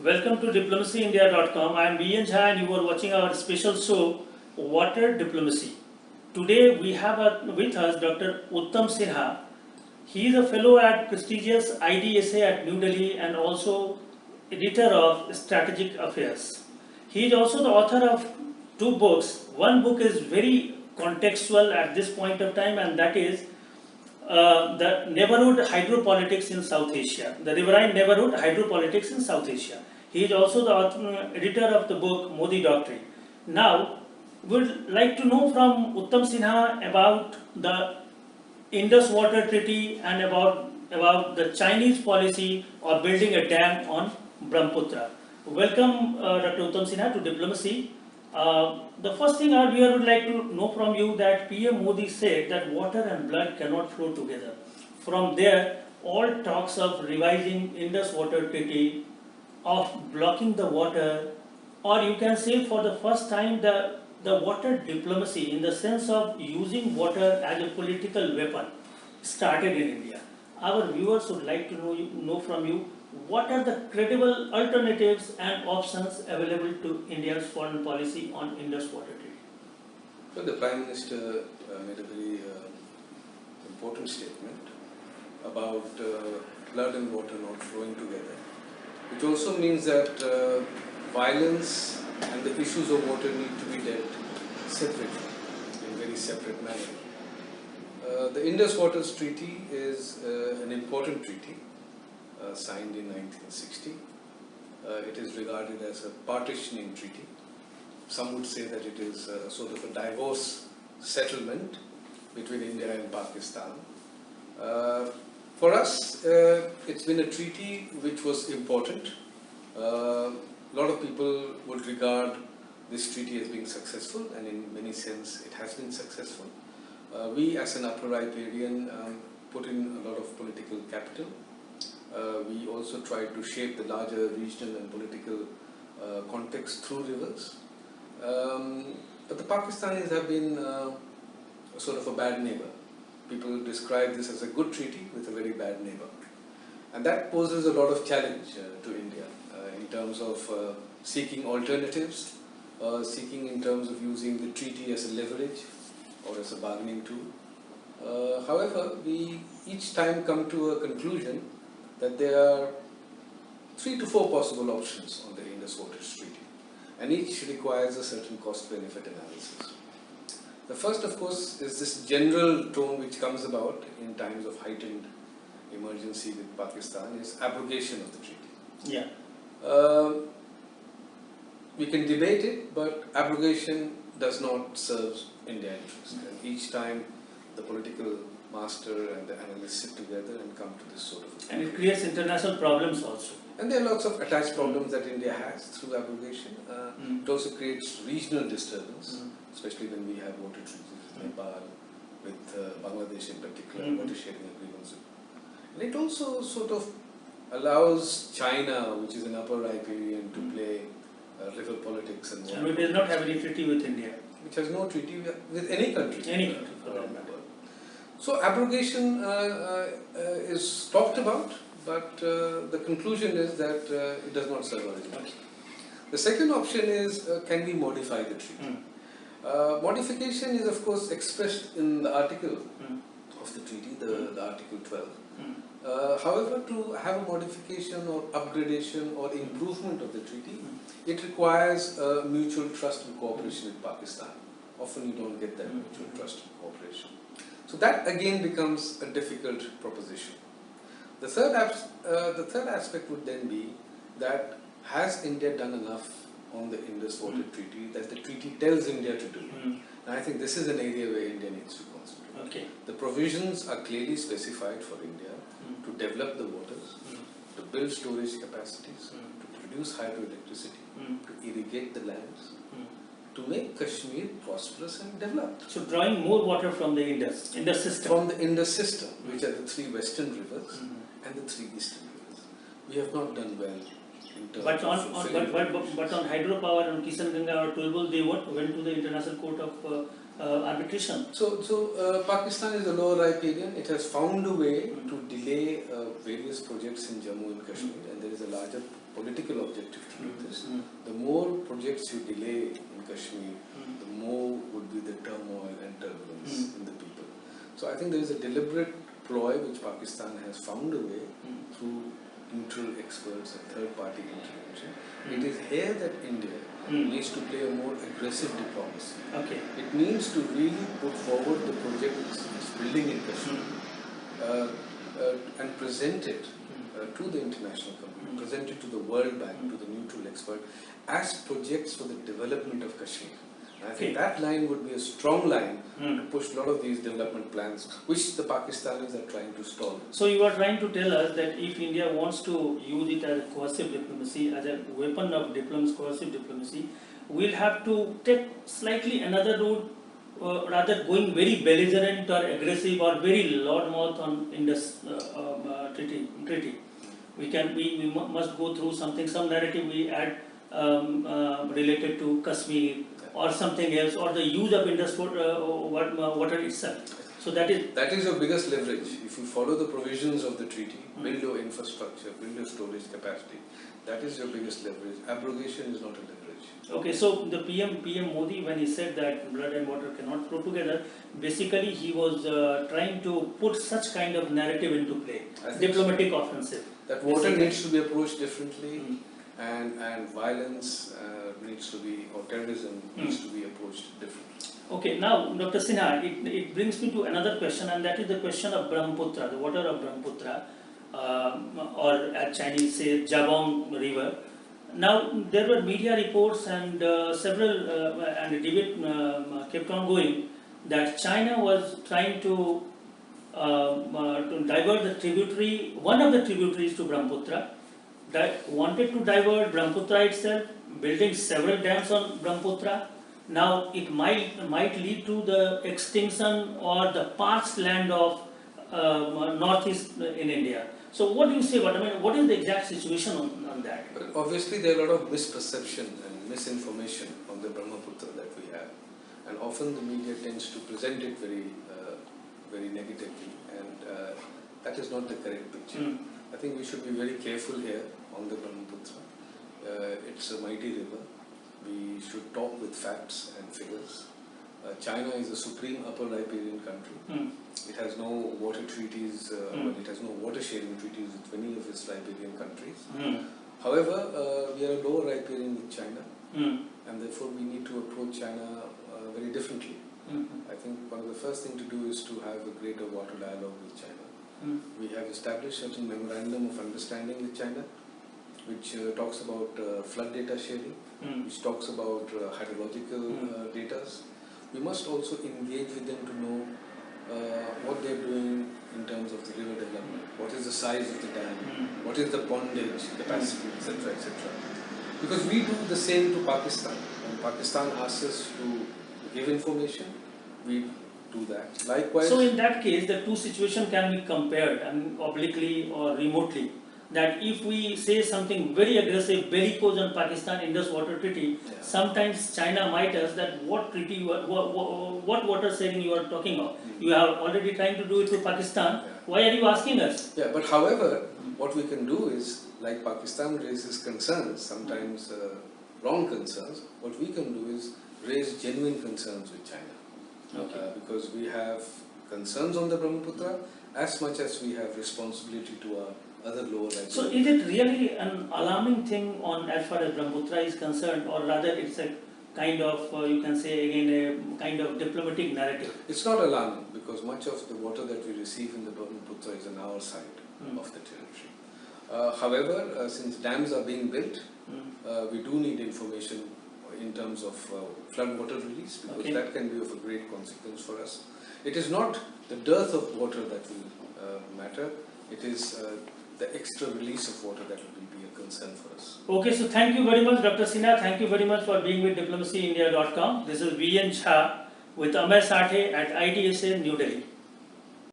Welcome to diplomacyindia.com. I am BN Jha and you are watching our special show, Water Diplomacy. Today we have with us Dr. Uttam Sinha. He is a fellow at prestigious IDSA at New Delhi and also editor of Strategic Affairs. He is also the author of two books. One book is very contextual at this point of time, and that is the neighborhood hydropolitics in South Asia, the riverine neighborhood hydropolitics in South Asia. He is also the editor of the book Modi Doctrine. Now, we would like to know from Uttam Sinha about the Indus Water Treaty and about the Chinese policy of building a dam on Brahmaputra. Welcome, Dr. Uttam Sinha, to Diplomacy. The first thing our viewer would like to know from you that PM Modi said that water and blood cannot flow together. From there, all talks of revising Indus Water Treaty, of blocking the water, or you can say for the first time the water diplomacy in the sense of using water as a political weapon started in India. Our viewers would like to know from you what are the credible alternatives and options available to India's foreign policy on Indus Water Treaty. Well, the Prime Minister made a very important statement about blood and water not flowing together, which also means that violence and the issues of water need to be dealt separately, in a very separate manner. The Indus Waters Treaty is an important treaty signed in 1960. It is regarded as a partitioning treaty. Some would say that it is sort of a divorce settlement between India and Pakistan. For us, it's been a treaty which was important. A lot of people would regard this treaty as being successful, and in many sense it has been successful. We as an upper riparian put in a lot of political capital. We also tried to shape the larger regional and political context through rivers. But the Pakistanis have been sort of a bad neighbor. People describe this as a good treaty with a very bad neighbor. And that poses a lot of challenge to India in terms of seeking alternatives, seeking in terms of using the treaty as a leverage or as a bargaining tool. However, we each time come to a conclusion that there are 3 to 4 possible options on the Indus Waters Treaty, and each requires a certain cost-benefit analysis. The first, of course, is this general tone which comes about in times of heightened emergency with Pakistan, is abrogation of the treaty. Yeah. We can debate it, but abrogation does not serve Indian interest. And each time the political master and the analysts sit together and come to this sort of... And it creates international problems also. And there are lots of attached problems that India has through abrogation. It also creates regional disturbance, especially when we have water treaties with Nepal, with Bangladesh in particular, water sharing agreements. And it also sort of allows China, which is an upper riparian, to play river politics and water. And it does not have any treaty with India. Which has no treaty with any country. Any country for that matter. So abrogation is talked about, but the conclusion is that it does not serve our interest. The second option is, can we modify the treaty? Modification is of course expressed in the article of the treaty, the Article 12. However, to have a modification or upgradation or improvement of the treaty, it requires mutual trust and cooperation with Pakistan. Often you don't get that mutual trust and cooperation. So that again becomes a difficult proposition. The third aspect would then be that has India done enough on the Indus Water Treaty that the treaty tells India to do? And I think this is an area where India needs to concentrate. Okay. The provisions are clearly specified for India to develop the waters, to build storage capacities, to produce hydroelectricity, to irrigate the lands, to make Kashmir prosperous and developed. So drawing more water from the Indus system. From the Indus system, which are the 3 western rivers and the 3 eastern rivers. We have not done well in terms but of on hydropower and Kishan Ganga or Tulbul, they went to the International Court of arbitration. So Pakistan is a lower riparian. It has found a way to delay various projects in Jammu and Kashmir, and there is a larger political objective to do this, the more projects you delay in Kashmir, the more would be the turmoil and turbulence in the people. So I think there is a deliberate ploy which Pakistan has found a way through neutral experts and third-party intervention. It is here that India needs to play a more aggressive diplomacy. Okay. It needs to really put forward the project it's building in Kashmir and present it to the international community, present it to the World Bank, to the neutral expert, as projects for the development of Kashmir. And I think that line would be a strong line to push a lot of these development plans, which the Pakistanis are trying to stall. So you are trying to tell us that if India wants to use it as a coercive diplomacy, as a weapon of diplomacy, coercive diplomacy, we'll have to take slightly another route, rather going very belligerent or aggressive or very loudmouth on Indus treaty. We must go through some narrative we add related to Kashmir or something else, or the use of Indus water itself. So that is your biggest leverage. If you follow the provisions of the treaty, build your infrastructure, build your storage capacity, that is your biggest leverage. Abrogation is not a leverage. Okay, so the PM Modi, when he said that blood and water cannot flow together, basically he was trying to put such kind of narrative into play, diplomatic offensive. That water needs to be approached differently, and violence needs to be, or terrorism needs to be approached differently. Okay, now Dr. Sinha, it brings me to another question, and that is the question of Brahmaputra, the water of Brahmaputra, or as Chinese say, Jabong River. Now there were media reports and several and the debate kept on going that China was trying to divert the tributary, one of the tributaries to Brahmaputra, that wanted to divert Brahmaputra itself, building several dams on Brahmaputra. Now it might lead to the extinction or the parched land of northeast in India. So what do you say about, what is the exact situation on that? Well, obviously there are a lot of misperception and misinformation on the Brahmaputra that we have, and often the media tends to present it very negatively, and that is not the correct picture. I think we should be very careful here on the Brahmaputra. It's a mighty river. We should talk with facts and figures. China is a supreme upper riparian country. It has no water treaties, it has no water sharing treaties with many of its riparian countries. However, we are a lower riparian with China, and therefore we need to approach China very differently. I think one of the first things to do is to have a greater water dialogue with China. We have established certain memorandum of understanding with China, which talks about flood data sharing, which talks about hydrological data. We must also engage with them to know what they are doing in terms of the river development, what is the size of the dam, what is the pondage capacity, etc., etc. Because we do the same to Pakistan. When Pakistan asks us to give information, we do that. Likewise. So in that case, the two situations can be compared, obliquely or remotely. That if we say something very aggressive, bellicose on Pakistan Indus water treaty, sometimes China might ask that what treaty, what water sharing you are talking of. You are already trying to do it with Pakistan. Why are you asking us? Yeah, but however, what we can do is, like Pakistan raises concerns, sometimes wrong concerns, what we can do is raise genuine concerns with China. Because we have concerns on the Brahmaputra as much as we have responsibility to our other lower rights. So is it really an alarming thing on as far as Brahmaputra is concerned, or rather it's a kind of, you can say again, a kind of diplomatic narrative? It's not alarming, because much of the water that we receive in the Brahmaputra is on our side of the territory. However, since dams are being built, we do need information in terms of flood water release, because that can be of a great consequence for us. It is not the dearth of water that will matter, it is the extra release of water that will be a concern for us. Okay, so thank you very much, Dr. Sinha. Thank you very much for being with diplomacyindia.com. This is VN Jha with Amay Sathe at IDSA, New Delhi.